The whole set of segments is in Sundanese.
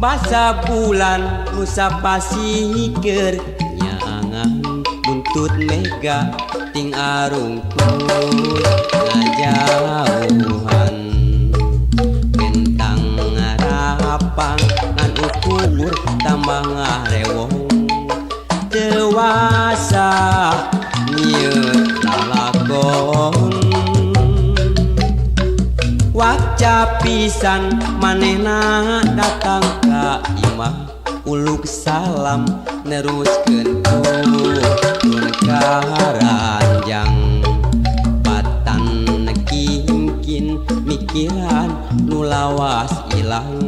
Basa bulan Nusa Pasikeun nyaangan buntut mega ting arungkul ngajauhan bentang ngarapang ngan ukur tambah ngarewong dewasa nyieun lalakon waca pisan manehna datang ka imah uluk salam neruskeun turun karanjang patan kingkin mikiran nu lawas ilang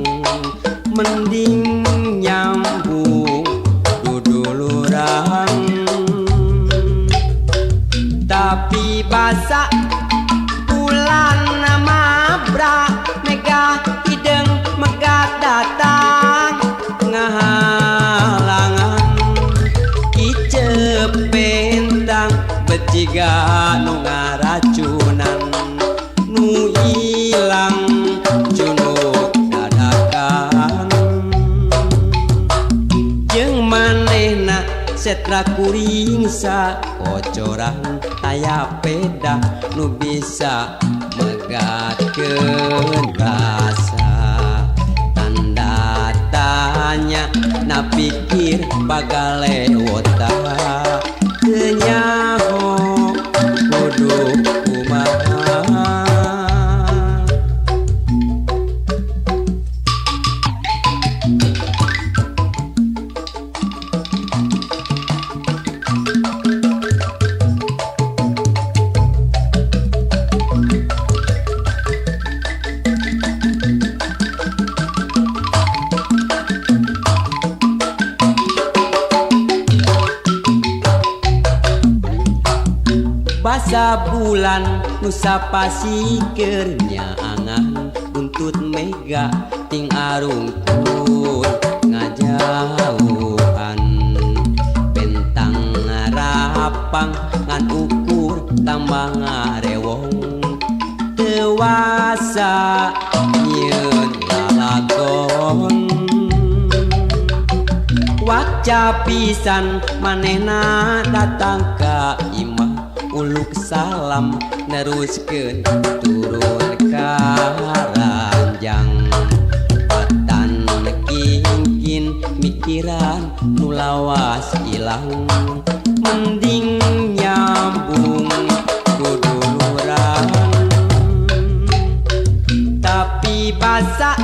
mending nyambung dudulurang tapi basa bulan mabra mega hideng megat datang ngahalangan icep bentang beciga nu ngaracunan nu ilang junuk dadakan jeung manehna setra kuring sakocoran aya peda nu bisa megatkeun rasa tanda tanya na pikir bagalewota teu nyaho kudu kumaha basa bulan Nusa Pasikeun nyaangan buntut mega ting arungkul ngajauhan bentang ngarapang ngan ukur tambah ngarewong dewasa nyieun lalakon waca pisan manehna datang ka imah uluk salam neruskeun turun karanjang patan kingkin mikiran nu lawas ilang mending nyambung kudulurang tapi basa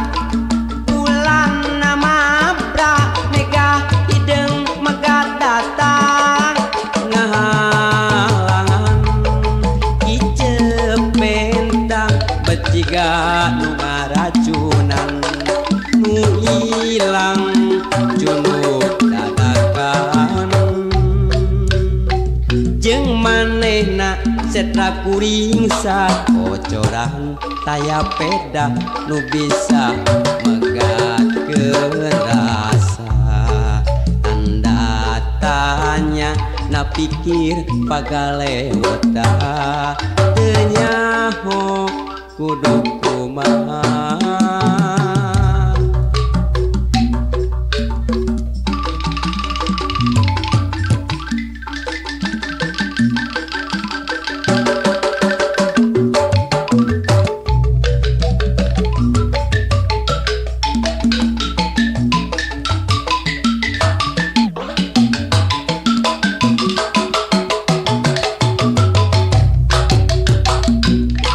bulan mabra mega hideng megat datang beciga nu ngaracunan nu ilang junuk dadakan jeung manehna setra kuring sakocoran taya peda nu bisa megatkeun rasa tanda tanya na pikir bagalewota teu nyaho kudu kumaha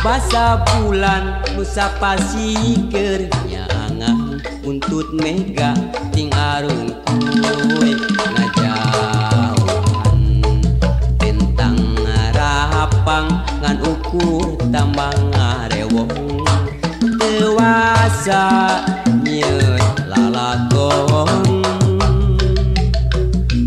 basa bulan Nusa Pasikeun nyaangan buntut mega ting arungkul ngajauhan bentang ngarapang ngan ukur tambah ngarewong dewasa nyieun lalakon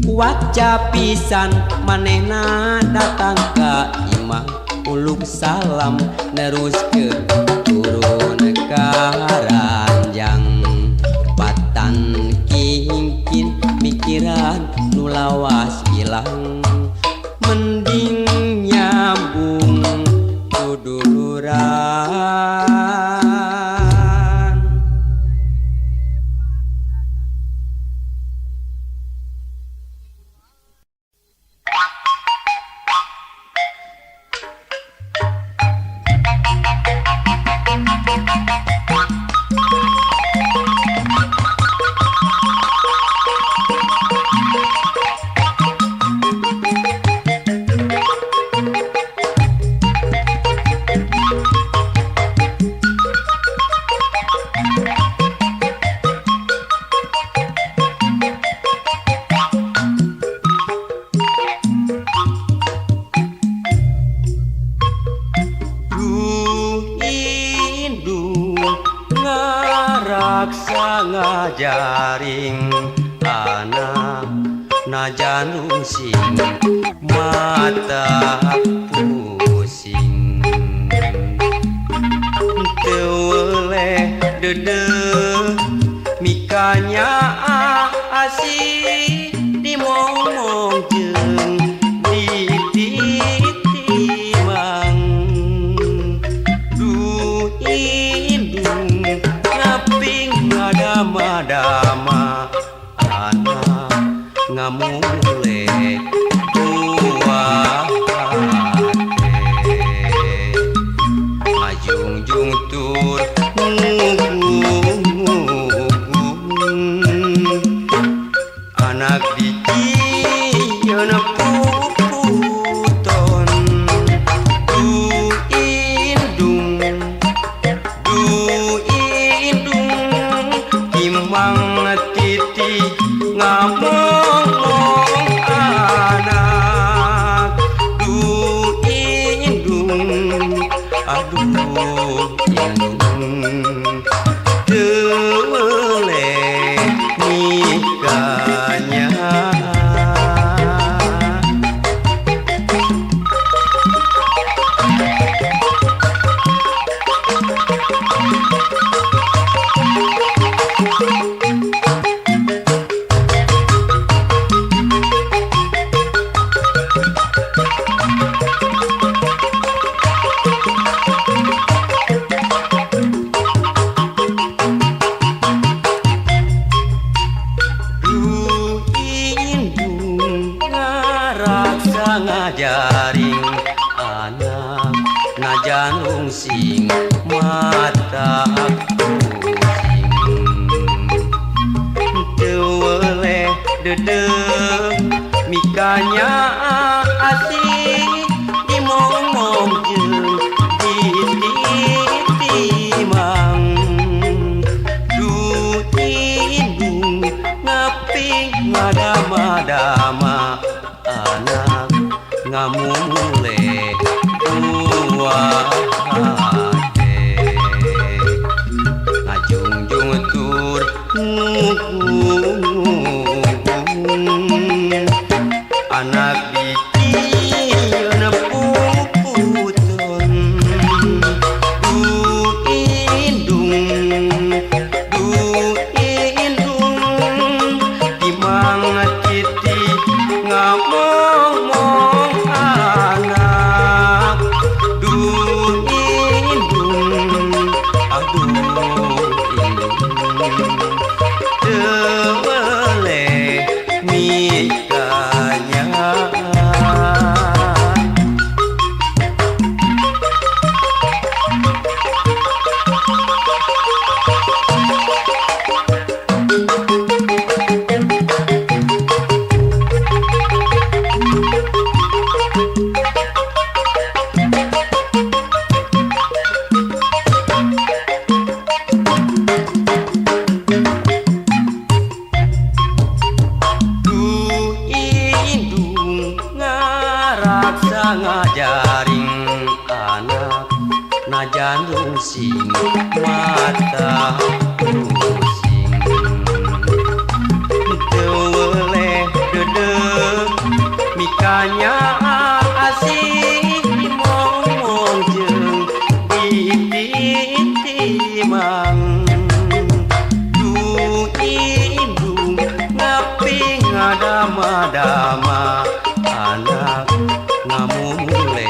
waca pisan manehna datang ka imah uluk salam neruskeun turun karanjang patan kingkin mikiran nu lawas ilang mending nyambung kuduluran. raksa ngajaring anak najanung sing mata pusing teu oleh dede mikanya asih dimomong jeung ditimang du indung ngaping ngadama-dama anak ngamule tua ngajungjung tur anak dicieun puputon du indung timang titi ngamong anak du indung aduh indung teu oleh nikahnya ngajaring anak najanung sing mata pusing teu oleh dede mikanya asih dimomong jeung ditimang du indung ngaping ngadama-dama anak ngamule tua hate ngajungjung tur anak dicieun puputon du indung timang titi ngamong anak du indung aduh indung teu oleh mikahnya ngajaring anak najanung sing mata pusing teu oleh dede mikanya asih dimomong jeung ditimang du indung ngaping ngadama-dama anak ngamule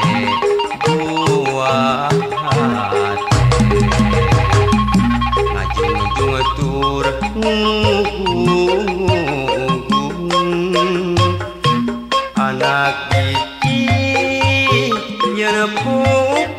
tua hate ngajungjung tur anak dicieun puputon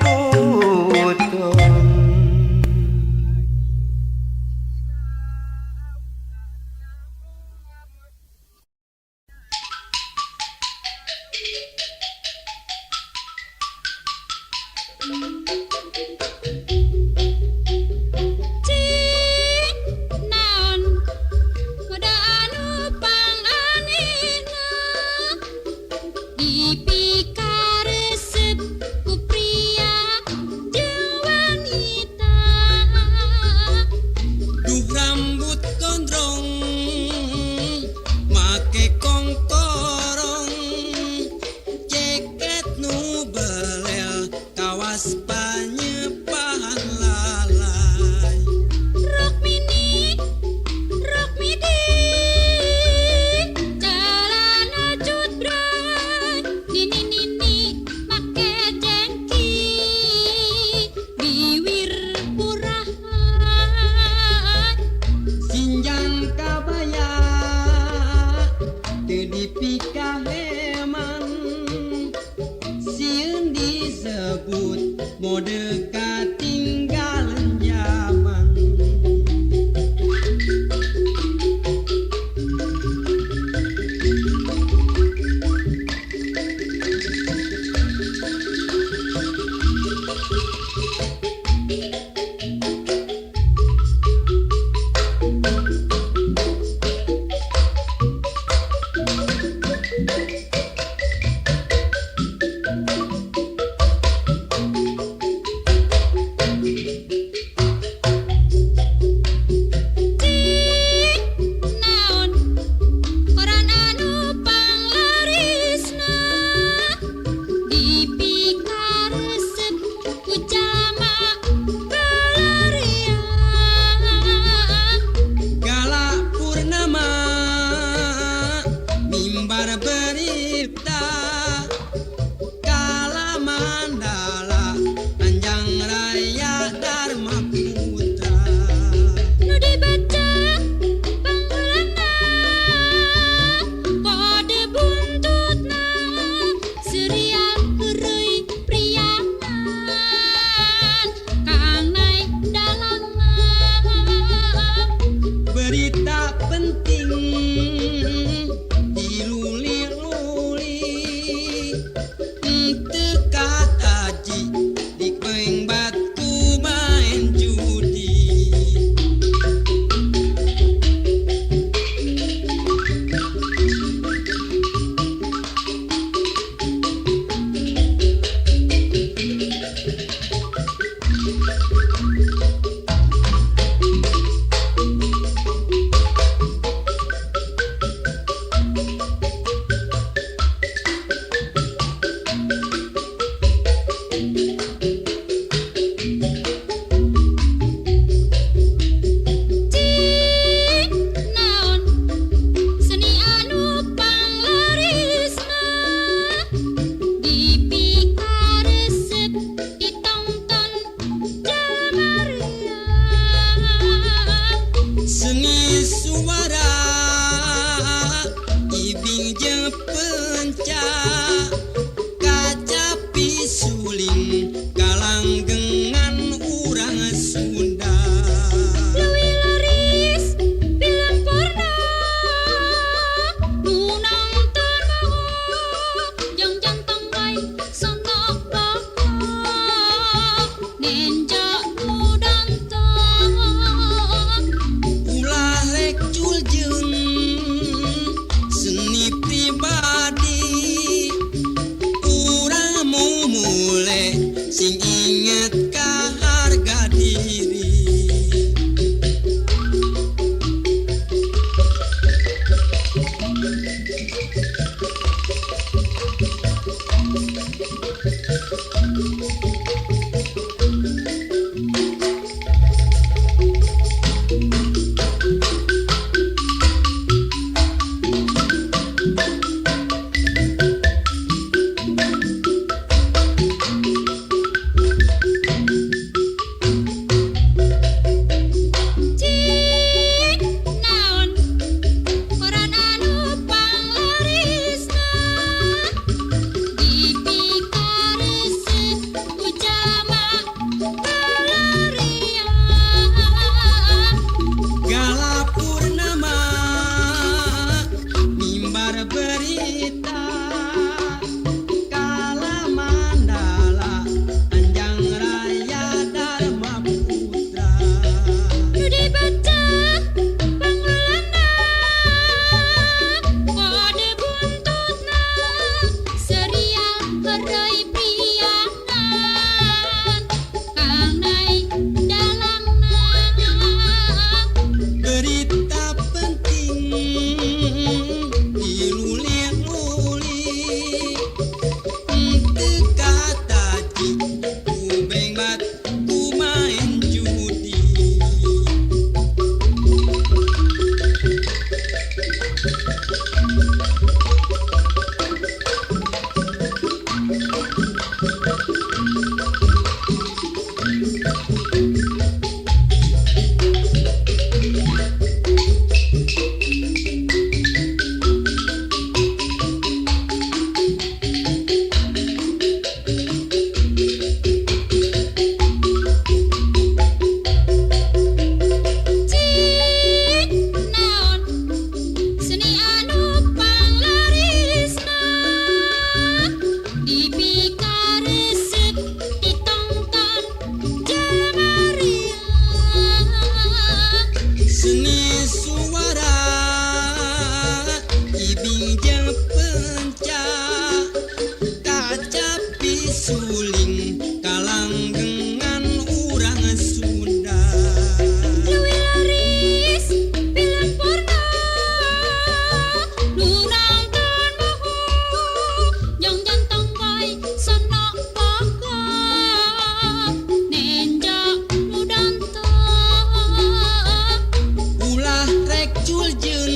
munculjeun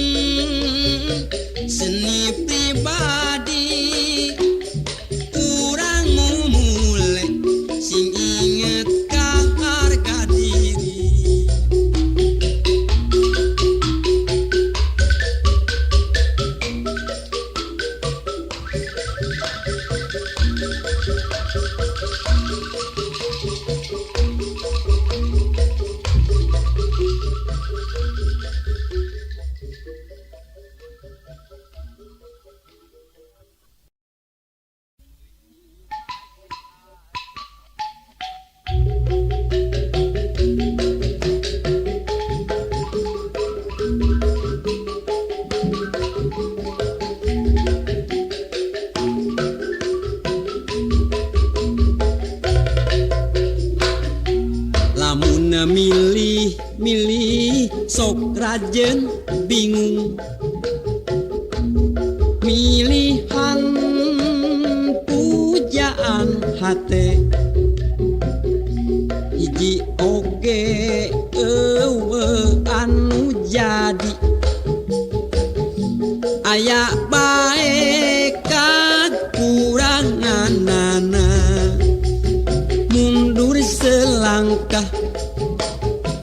seni pribadi urang mulai sing inget ka harga diri. Lamun milih sok rajen bingung milihan pujaan hate hiji oge anu jadi aya bae kakuranganana mundur selangkah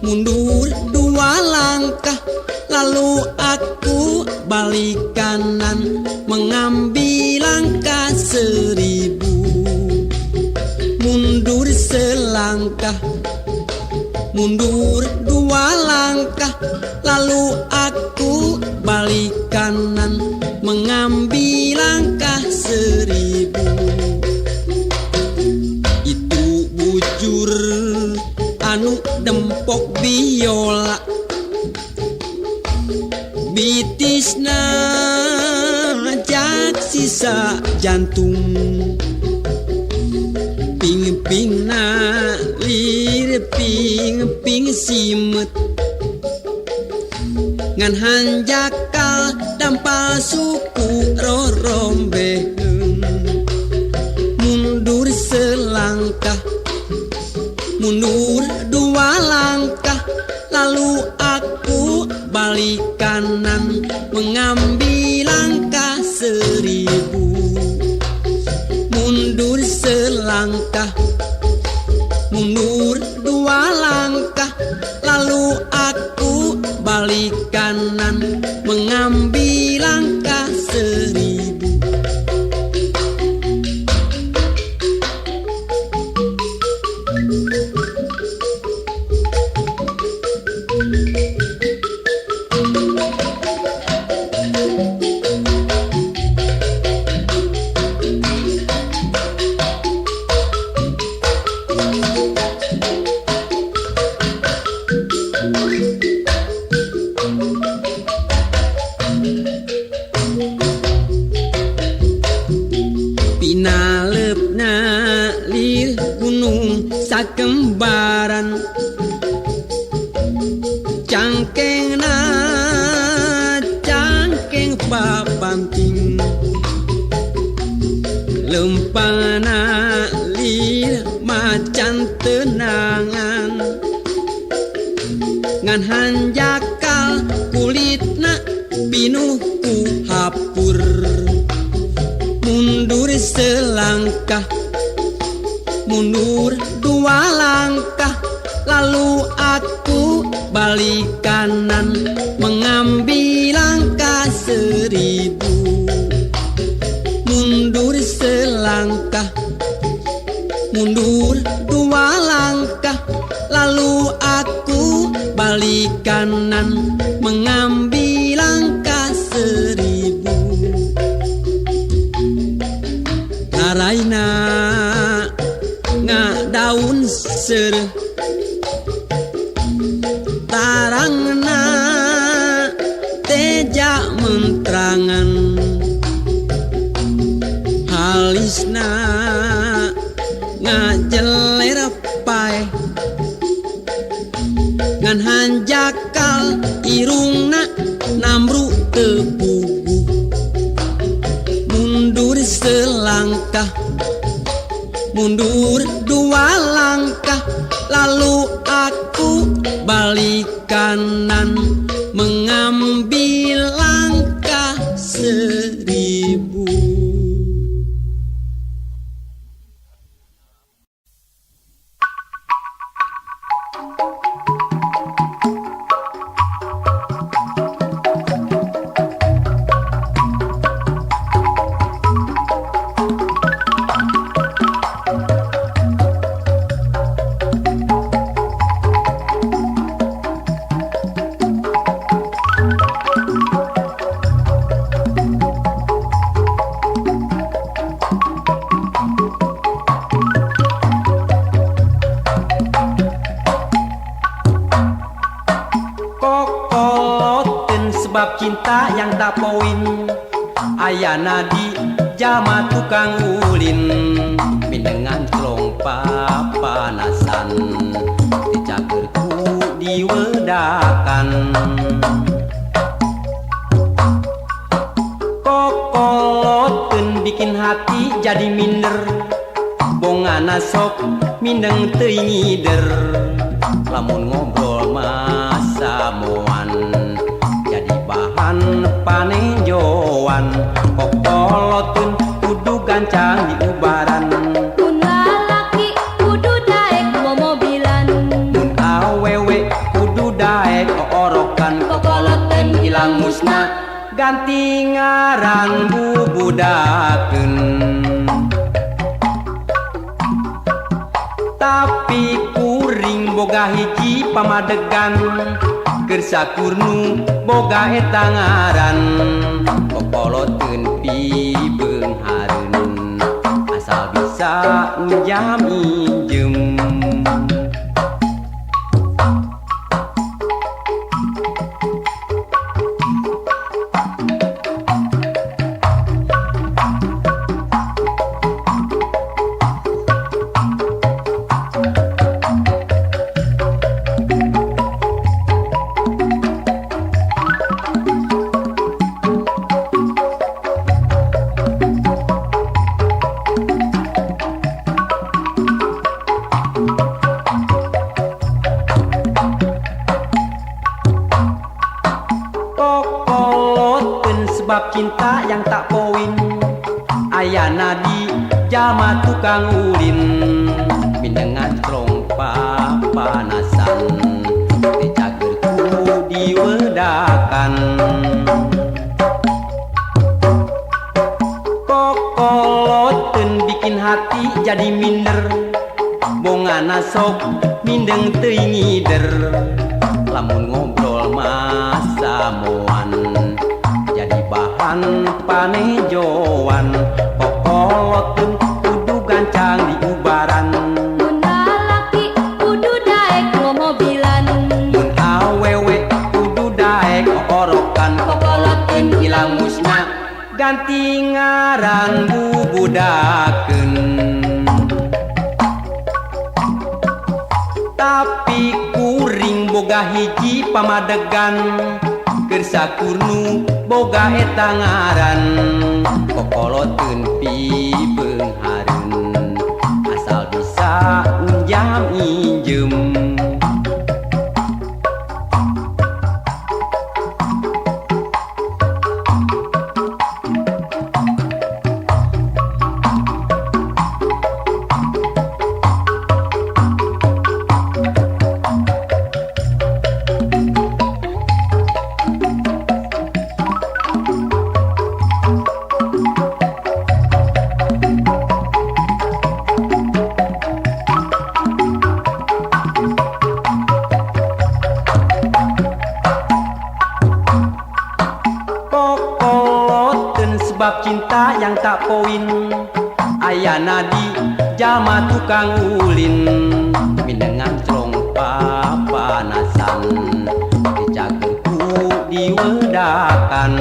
mundur dua langkah lalu aku balik kanan mengambil langkah 1000 mundur selangkah mundur dua langkah lalu aku balik kanan mengambil langkah 1000 itu bujur anu dempok biola bitisna jak sisa jantung ping-pingna lir ping simet ngan hanjakal dampal suku rorombeheun mundur selangkah mundur dua langkah lalu aku balik kanan mengambil langkah 1000 mundur selangkah mundur dua langkah lalu aku balik kanan mengambil langkah 1000 Pinalepna lir gunung sakembaran cangkengna cangkeng papanting lempana lir macan tenangan ngan hanjakal kulitna pinuh ku hapur mundur selangkah mundur dua langkah lalu aku balik kanan mengambil langkah 1000 mundur selangkah mundur dua langkah lalu aku balik kanan mengambil langkah 1000 Raina ngadaun sereh tarangna teja mentrangan halisna ngajeler pae ngan hanjakal irungna namru tepugu mundur selangkah mundur dua langkah lalu aku balik kanan mengambil langkah 1000. Sebab cinta yang tak poin ayana di jama tukang ulin mindengan celong papanasan dicagerku diwedakan kokoloten bikin hati jadi minder bongana sok mindeng teuing ngider lamun ngobrol masa moan bahan panejoan kokoloteun kudu gancang di ubaran mun lalaki kudu daek momobilan mun awewe kudu daek oorokan kokoloteun ilang musna ganti ngaran bubudakeun tapi kuring boga hiji pamadegan Kersakurnu boga eta ngaran kokoloteun pibeung hareun asal bisa njam injem sebab cinta yang tak poin ayana di jama tukang ulin mindengan celong papanasan dicagerku diwedakan kokoloteun bikin hati jadi minder bongana sok mindeng teuing ngider lamun ngobrol masa moan bahan panejoan kokoloteun kudu gancang di ubaran mun lalaki kudu daek momobilan mun awewe kudu daek oorokan kokoloteun ilang musna ganti ngaran bubudakeun tapi kuring boga hiji pamadegan Kersakurnu boga eta ngaran kokoloteun pibeung hareun asal bisa njam injem sebab cinta yang tak poin ayana di jama tukang ulin mindengan celong papanasan dicagerku diwedakan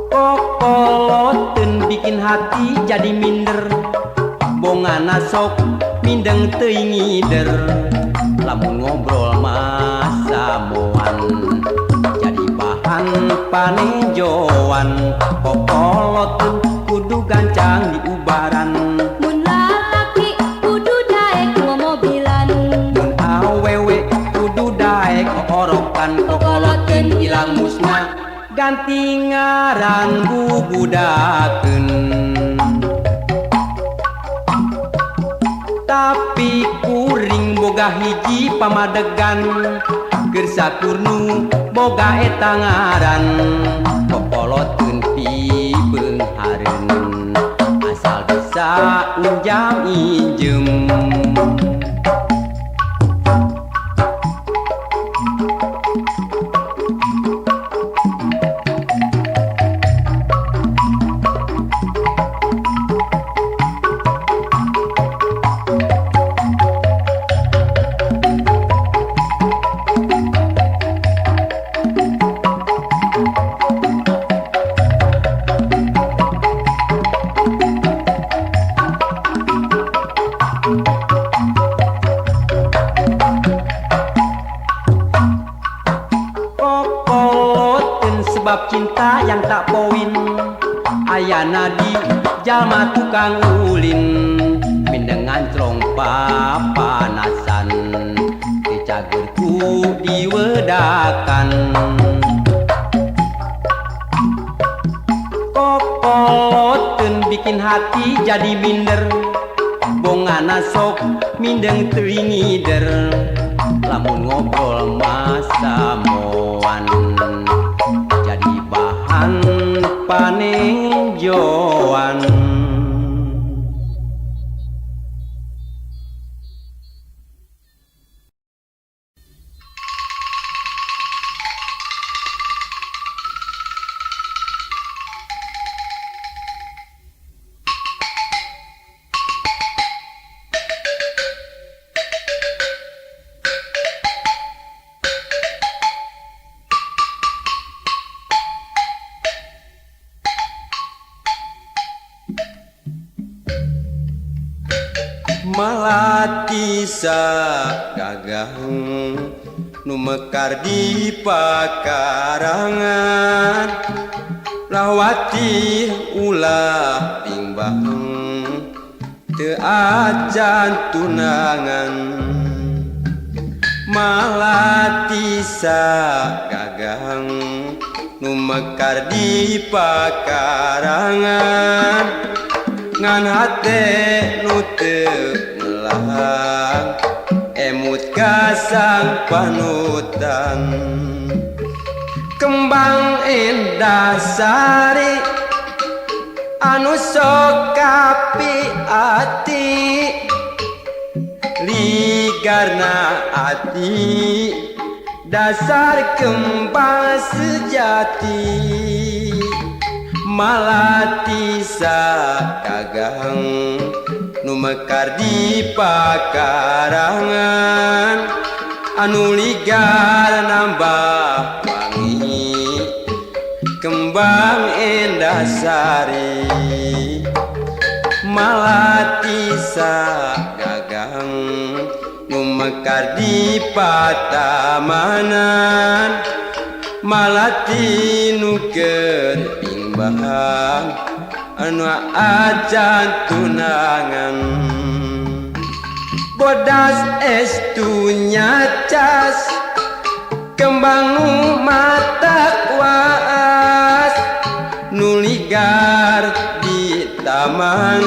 kokoloteun bikin hati jadi minder bongana sok mindeng teuing ngider lamun ngobrol masa moan panejoan kokoloteun kudu gancang di ubaran mun lalaki kudu daek momobilan papan kokoloteun ilang musnah ganti ngaran bubudakeun. Tapi kuring boga hiji pamadegan keur sakurnu boga eta ngaran kokoloteun pibeung hareuneun asal bisa unjam injem. Sebab cinta yang tak poin ayana di jalma tukang ulin mindengan trong papanasan dicagerku diwedakan. Kokoloteun bikin hati jadi minder bongana sok mindeng teuing ngider lamun ngobrol masa moan jadi bahan panenjoan. Malati sagagang nu mekar di pakarangan lawati ulah timbang teu acan tunangan. Malati sagagang nu mekar di pakarangan ngan hate nu teu melang emut kasang panutan. Kembang endah sari anu sok kapi ati ligarna ati dasar kembang sejati. Malati sagagang nu mekar di pakarangan anu ligar nambah wangi kembang endah sari. Malati sagagang nu mekar di patamanan malati nu keur pimbang anu acan tunangan. Bodas estu nyacas kembang nu mata kuas nu ligar di taman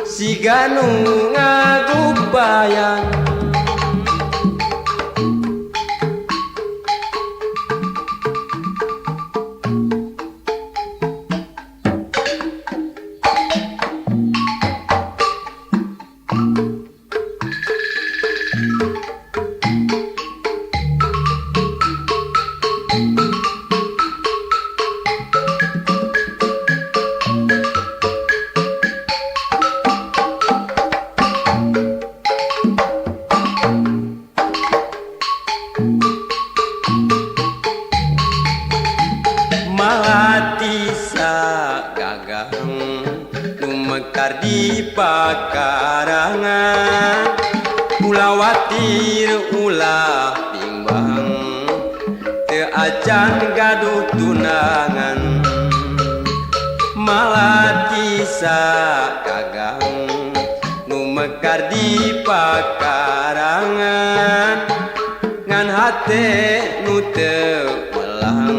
siga nu ngagubayan. Malati sagagang nu mekar di pakarangan ulah watir ulah pimbang teu acan gaduh tunangan. Malati sagagang nu mekar di pakarangan ngan hate nu teu melang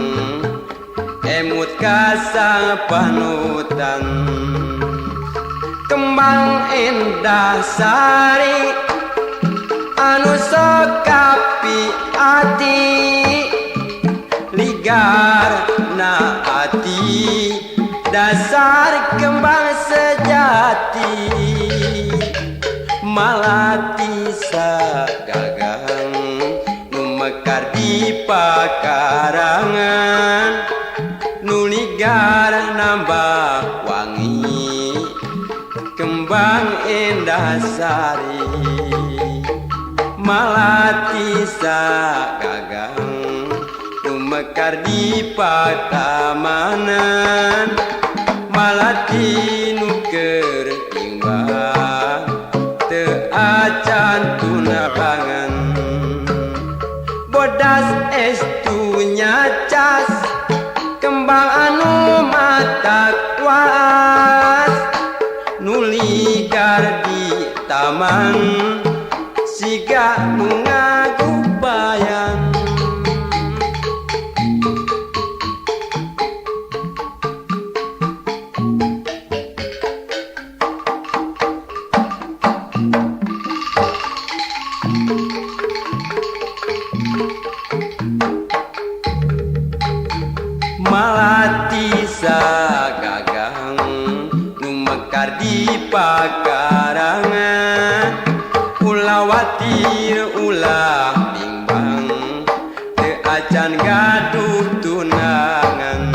emut kasang panutan kembang endah sari anu sok kapi ati ligar na ati dasar kembang sejati malati sagagang nu mekar di pakarangan nu ligar nambah wangi kembang endah sari malati sagagang nu mekar di pakamanan malati nu keur imbang teu acan tunabangan bodas estu nyacas kembang anu matak waas nu ligar di taman siga nu ngagupayan malati sagagang nu mekar di pakarangan ulah watir ulah bimbang teu acan gaduh tunangan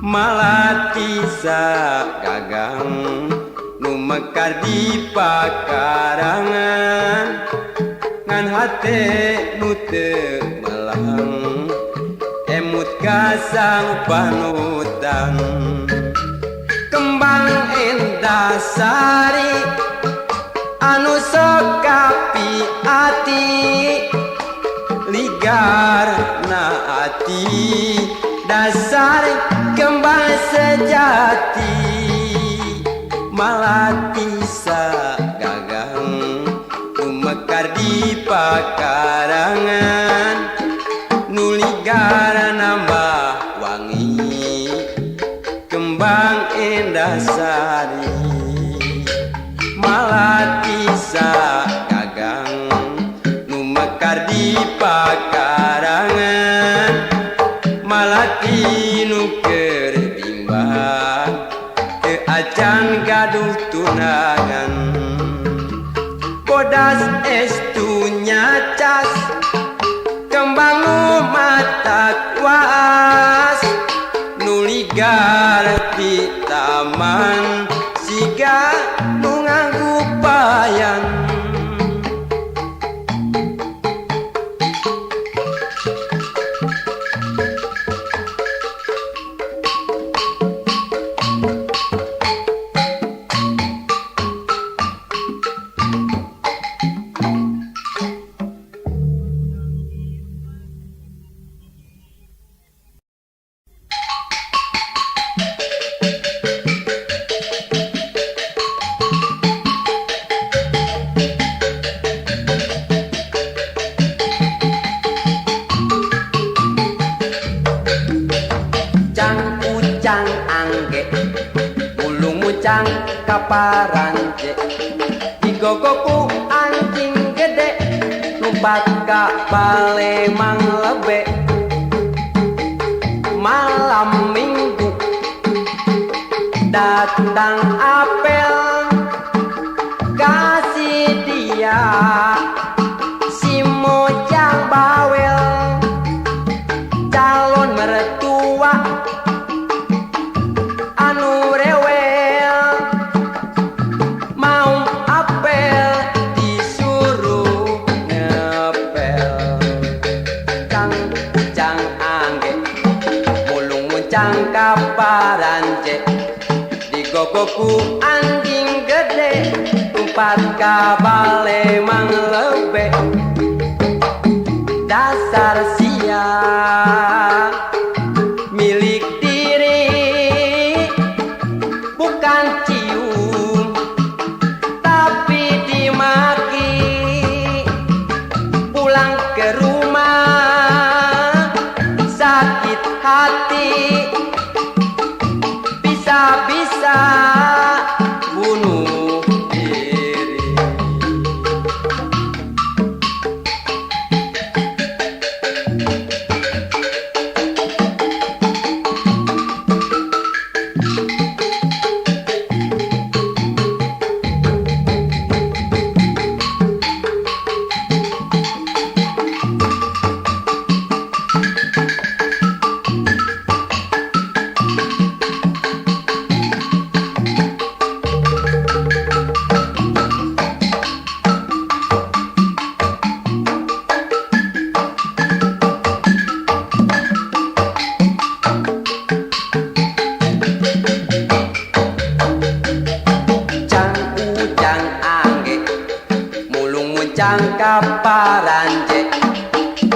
malati sagagang nu mekar di pakarangan ngan hate nu teu melang emut kasang panutan kembang endah sari anu sok kapi ati ligar na ati dasar kembang sejati malati sagagang nu mekar di pakarangan nu ligar nambah wangi kembang endah sari malati sagagang nu mekar di pakarangan malati nu keur bimbang teu acan gaduh tunangan bodas estu nyacas kembang nu matak waas nu ligar di taman siga nu ngagupayan mucang kaparance digogoku anjing gede numpat ka bale mang lebe malam minggu datang apel kasih dia si mocang bawel calon mertua anu rewel mau apel disuruh ngepel cang angge mulung muncang kaparance digogoku anjing gede umpat ka bale mang lebe dasar sia milik diri bukan cium tapi dimaki pulang ke cangkap paranje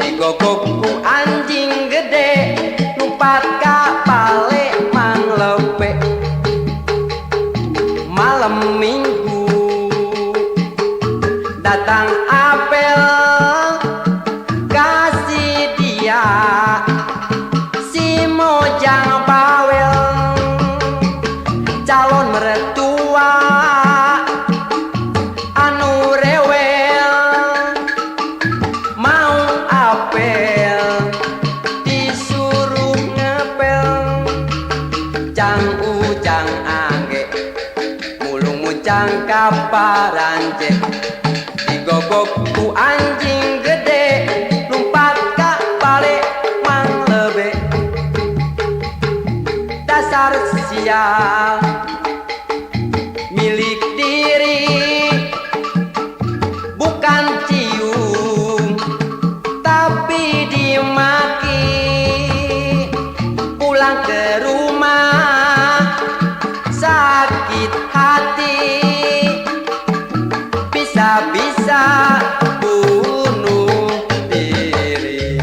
digogokku anjing gede numpat kapale manglepe malam minggu datang apel kasih dia si mojang bawel calon mertua anu rewel mau apel disuruh ngepel jang ujang angge mulung muncang kaparanje digogok ku anjing gede numpat ka balik mang lebe dasar sial milik diri bukan cium tapi dimaki pulang ke rumah sakit hati bisa-bisa bunuh diri.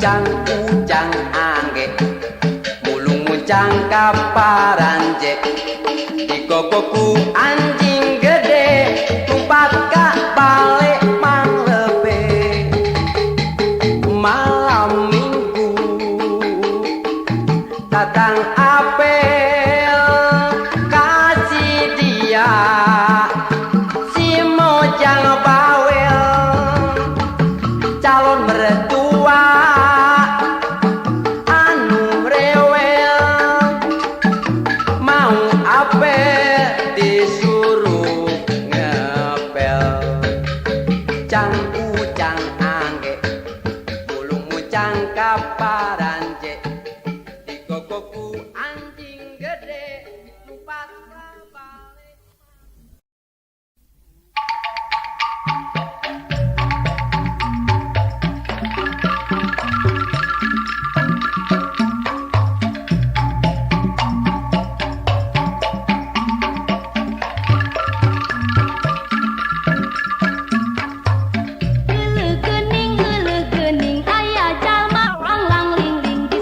Ujang ujang angge mulung muncang kaparanje digogokku anjing gede numpat ka balik mang lebe malam minggu datang apel kasih dia si mojang bawel calon mertua anu rewel mau apel disuruh ngepel cang ujang angge bulung mucang kaparanje digogokku anjing gede numpat ka balik. Heuleuh geuning aya jalma lang ling ling di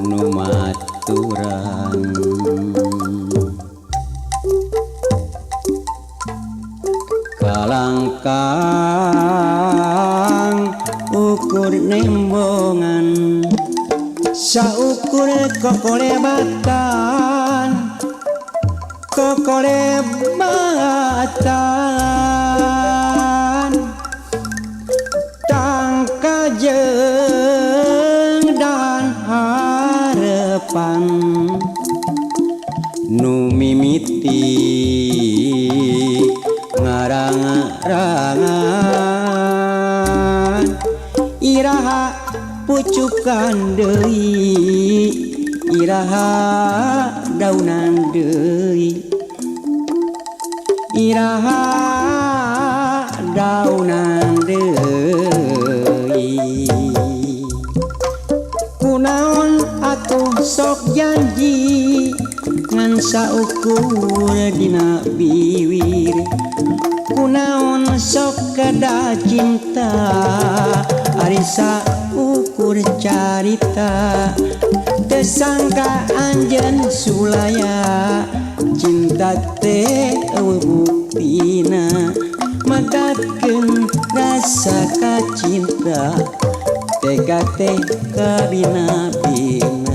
nu maturan kalangkang ukur nembongan saukur kokolebatan tangka jeung dan harapan nu mimiti ngarang-rangan iraha pucukan deui iraha daunan deui iraha daunan deui kunaon atuh sok janji ngan saukur dina biwir kunaon sok kada cinta ari saukur carita teu sangka anjeun sulaya cinta teh eueuh buktina madatkeun rasa kacinta tega teh kabina-bina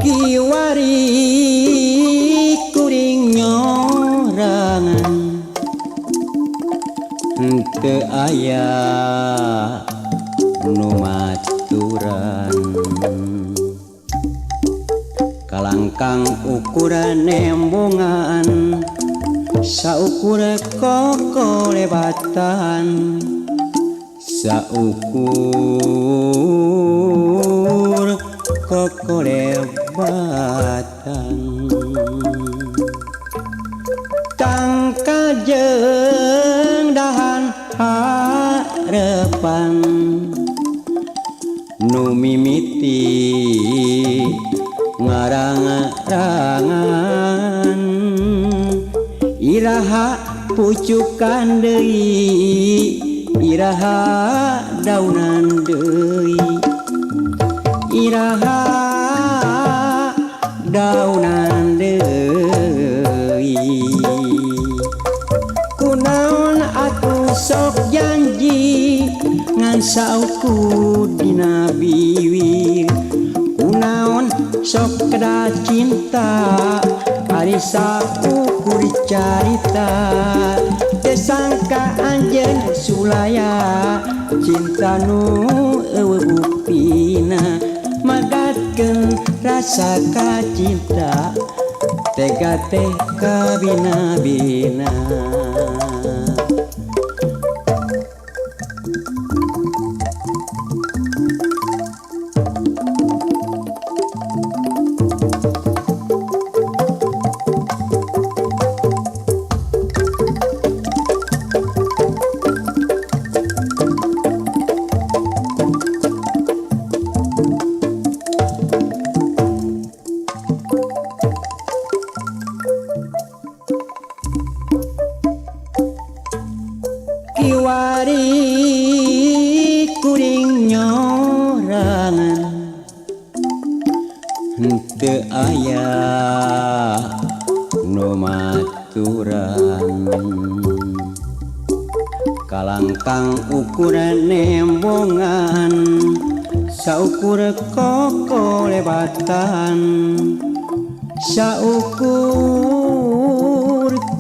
kiwari kuring nyorangan teu aya nu maturan kalangkang ukuran nembongan saukur kokolebatan saukur kokolebatan tangka jeung dahan harapan nu mimiti ngarang-rangan iraha pucukan deui iraha daunan deui iraha daunan deui kunaon atuh sok janji ngan saukur dina biwir kunaon sok kada cinta ari saukur carita teu sangka anjeun sulaya cinta nu eueuh buktina madatkeun rasa kacinta tega teh kabina-bina kiwari kuring nyorangan teu aya nu maturan kalangkang ukuran nembongan saukur kokolebatan saukur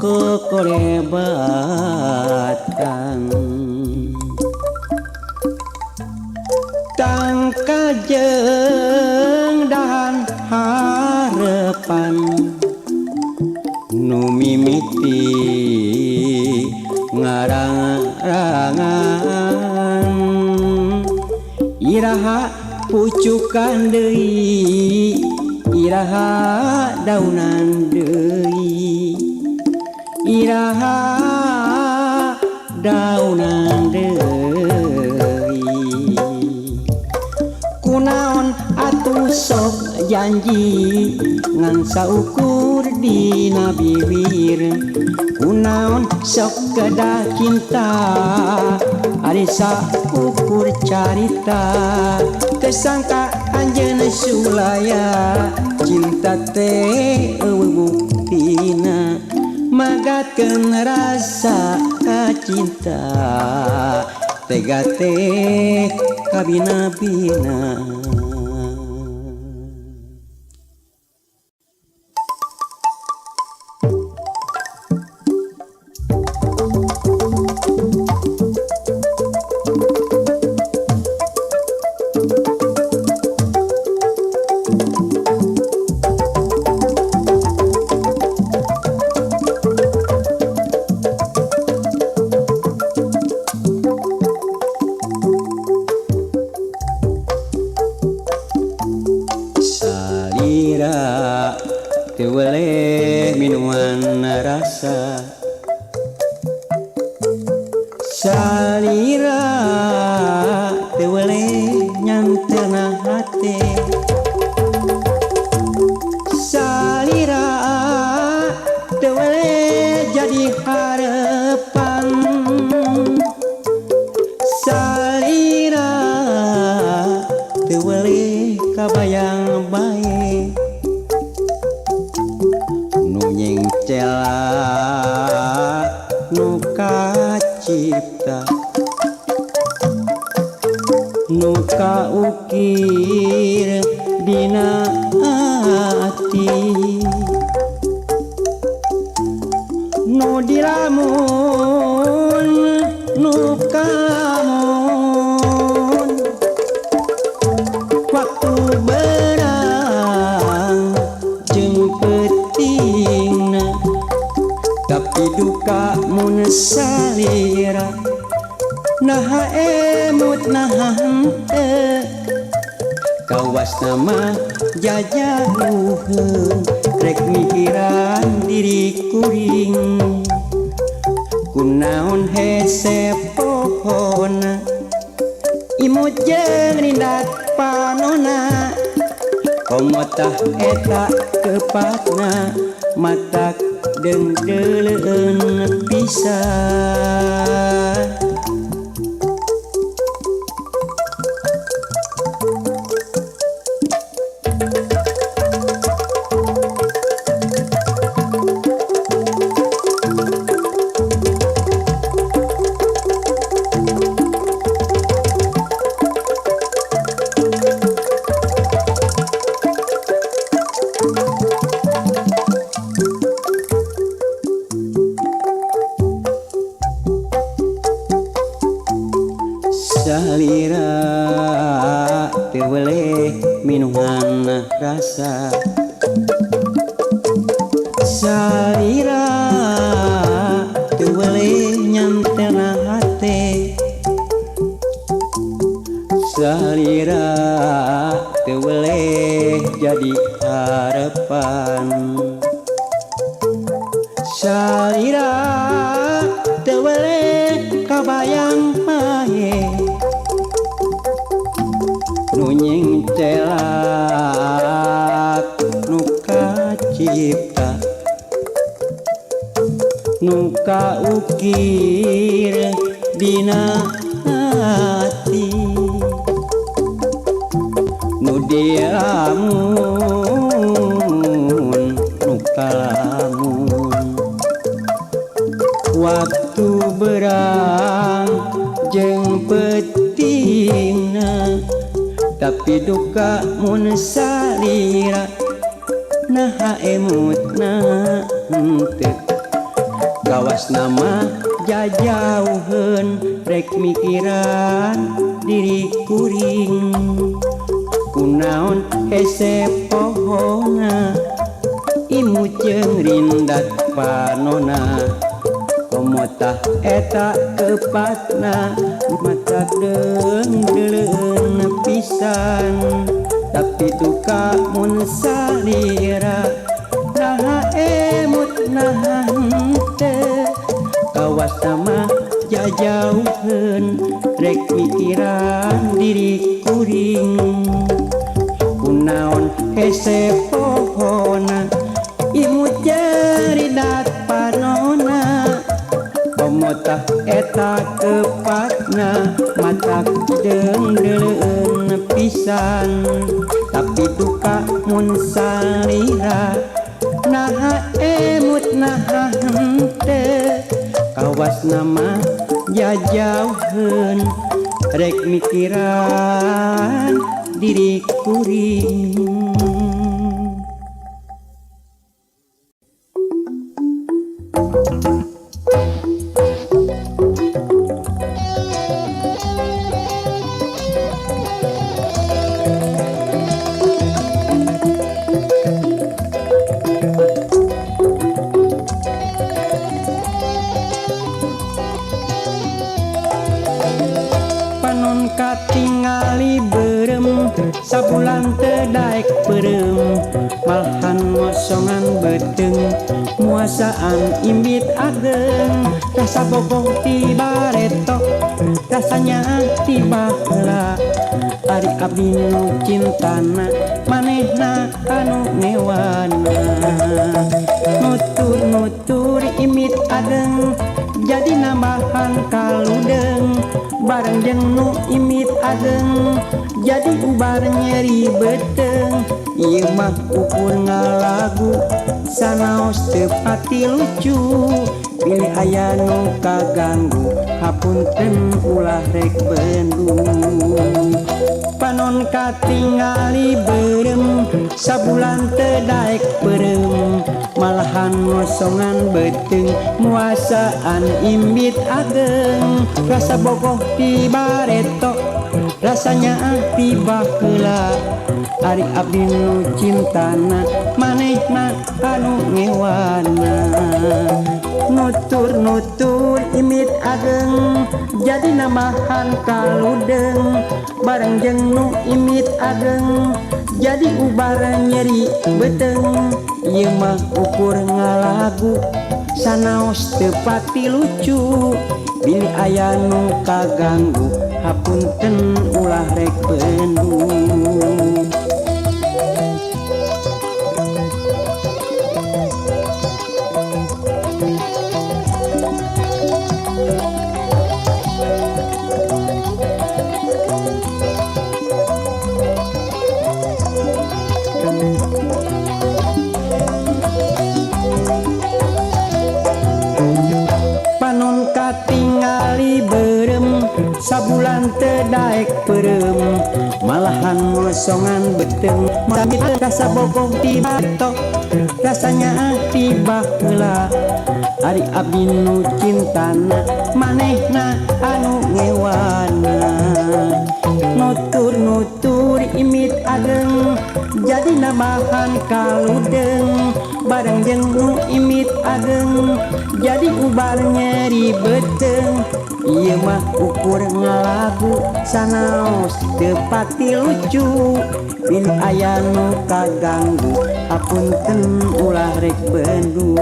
kokolebatan tangka jeung dahan harapan nu mimiti ngarang-rangan Iraha pucukan deui iraha daunan deui iraha daunan deui kunaon atuh sok janji ngan saukur dina bibir kunaon sok kedah cinta ari saukur carita kesangka anjeun sulaya cinta teh eueuh buktina magatkeun rasa cinta tega teh kabina-bina. Teu boleh minuman rasa salira teu boleh nyantena hate salira teu boleh jadi harapan salira teu boleh kabayang bae cela nu kacipta nu kaukir dina hati nu dilamun nu kamun waktu berang jeung petingna tapi duka mun salira naha emut naha henteu kawas nama jajauheun rek mikiran diri kuring kunaon hese pohona imut jeung rindat panona komotah eta kepatna matak dengdeleun pisan salira teu boleh minuman rasa salira teu boleh nyantena hate salira teu boleh jadi harapan salira teu boleh kabayang bae nu nyingcelak nu kacipta nu kaukir dina hati nu diamun nu kalamun waktu berang jeung petingna tapi duka mun salira naha emut naha henteu kawas nama jajauheun rek mikiran diri kuring kunaon hese pohona imut jeung rindat panona komotah eta tepatna matak dengdeleun nepi pisan tapi duka mun salira naha emut naha henteu kawas nama jajauheun rek mikiran diri kuring kunaon hese pohona imut jeridat panona omotah eta kepatna matak dengdeuleun pisan tapi duka mun salira naha emut naha henteu kawas nama jajauheun rek mikiran diri kuring. Panon katingali berem sabulan teu daek perem malahan ngosongan beteng muasaan imbit ageng rasa bogoh tiba retok rasanya tiba heula ari abdi nu cintana manehna anu ngewana nutur imit ageng jadi nambahan kaludeng bareng jeung nu imit ageng jadi ubar nyeri beteng ieu mah ukur ngalagu sanaos teu pati lucu pilih aya nu kaganggu hapunten ulah rek bendung panon katingali berem sabulan teu daek perem malahan ngosongan beteng muasaan imbit ageng rasa bogoh tiba retok rasanya tiba heula ari abdi nu cintana manehna anu ngewana nutur imit ageng jadi nambahan kaludeng bareng jeung nu imit ageng jadi ubar nyeri beteng ieu mah ukur ngalagu sanaos teu pati lucu bilih aya nu kaganggu hapunten ulah rek bendung. Panon katingali berem sabulan teu daek perem malahan ngosongan beteng mami rasa bogoh tiba tok rasanya tiba heula ari abdi nu cintana manehna anu ngewana nutur imit ageng jadi nambahan kaludeng bareng jeung nu imit ageng jadi ubar nyeri beteng ieu mah ukur ngalagu sanaos teu pati lucu bilih aya nu kaganggu hapunten ulah rek bendung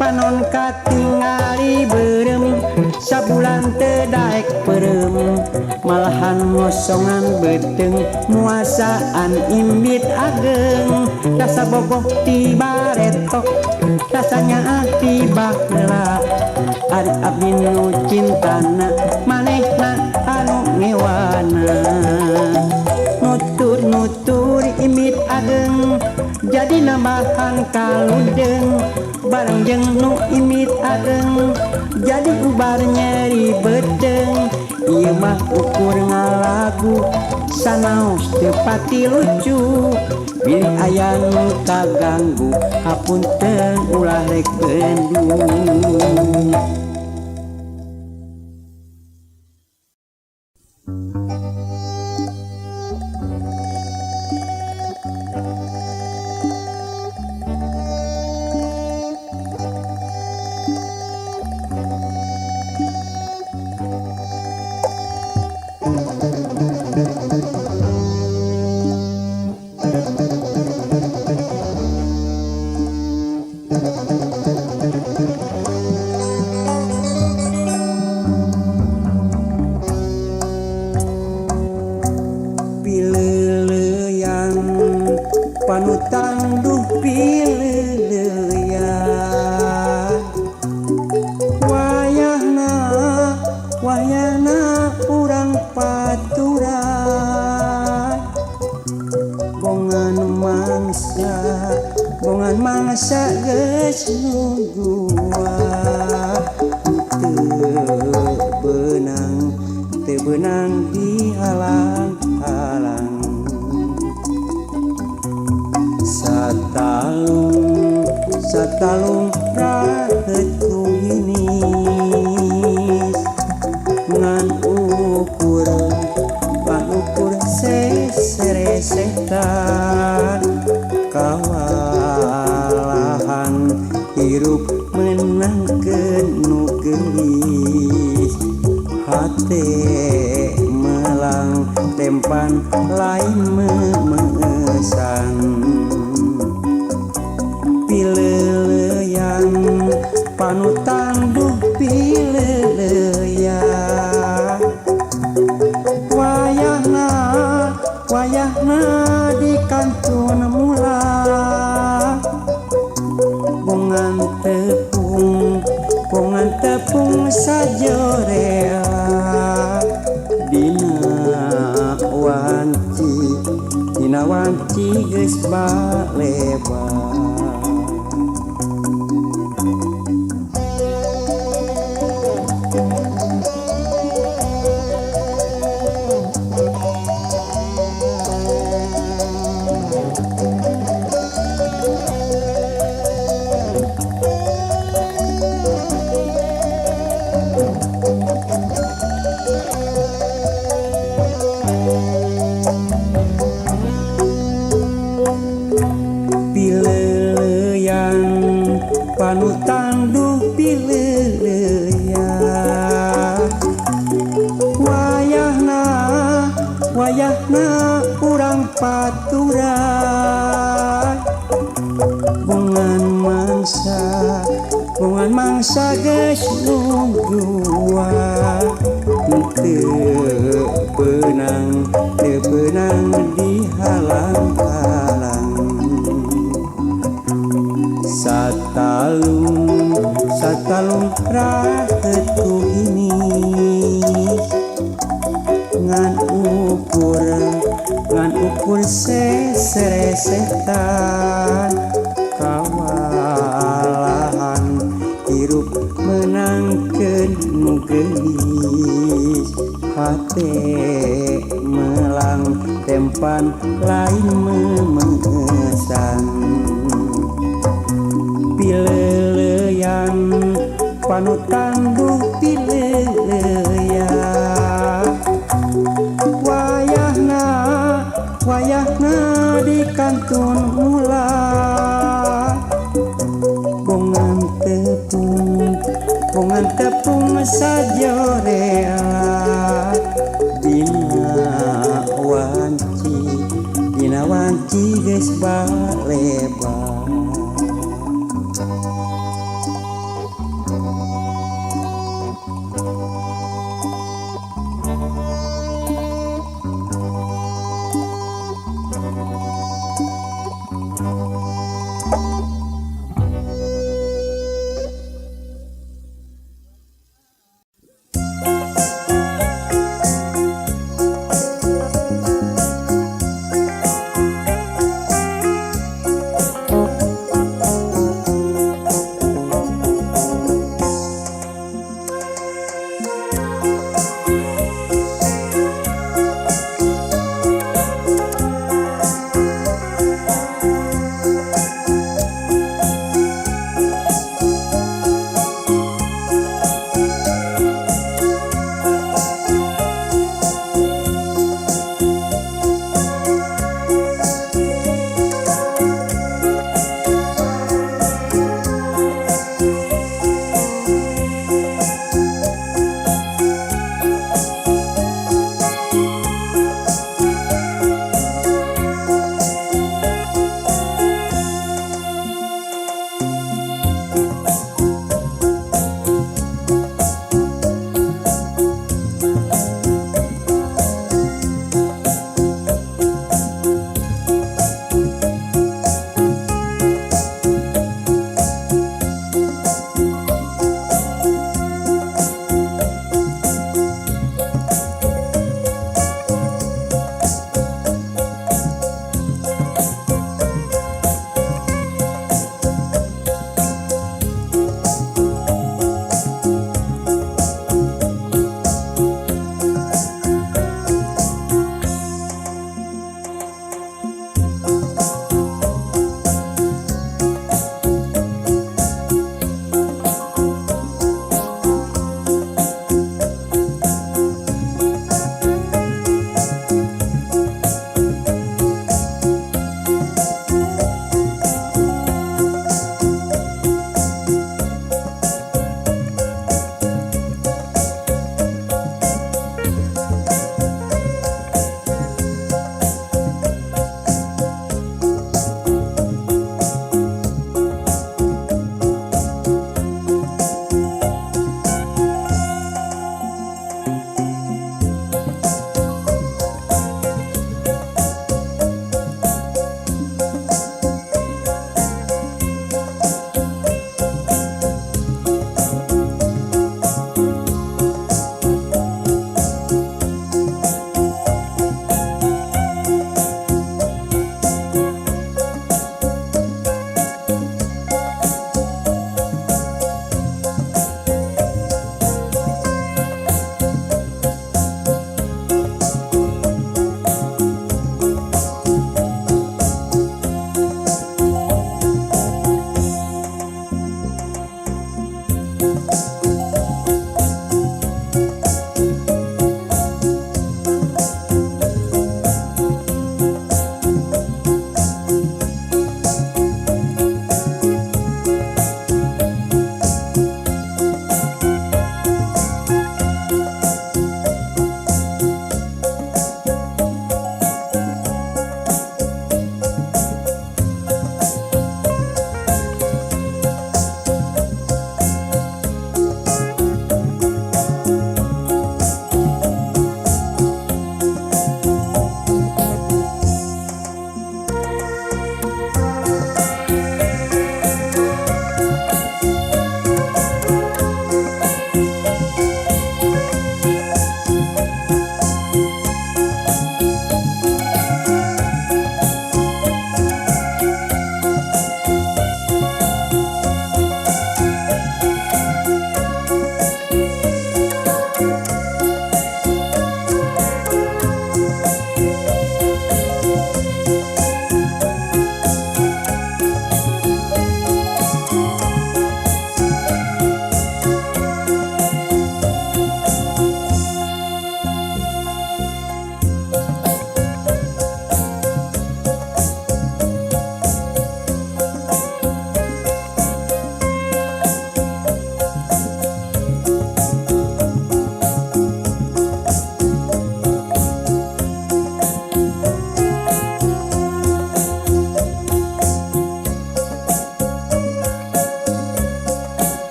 panon katingali berem sabulan teu daek perem malahan ngosongan beteng muasaan imbit ageng rasa bogoh tiba retok rasanya tiba heula ari abdi nu cintana manehna anu ngewana nutur imit ageng jadi nambahan kaludeng bareng jeung nu imit ageng jadi ubar nyeri beteng ieu mah ukur ngalagu sanaos teu pati lucu bilih aya nu kaganggu hapunten ulah rek bendung. dihalang-halang. Satalung rahet kuhinis ngan ukur seseresetan kawalahan hirup menangkeun nu geulis hate melang tempan lain memesan pileleyan panutan duh pileleyan wayahna di kantun mula bungan tepung sajorea dina wanci geus baleba. Pileleyan panutan duh pileleyan wayahna urang paturan bungan mangsa geus nungguan teu beunang dihalang-halang. Satalung rahet kuhinis ngan ukur seseresetan kawalahan hirup menangkeun nu geulis hate melang tempan lain memesan pileleyan panutan duh pileleyan wayahna di kantun mula bungan tepung sajorea dina wanci geus baleba.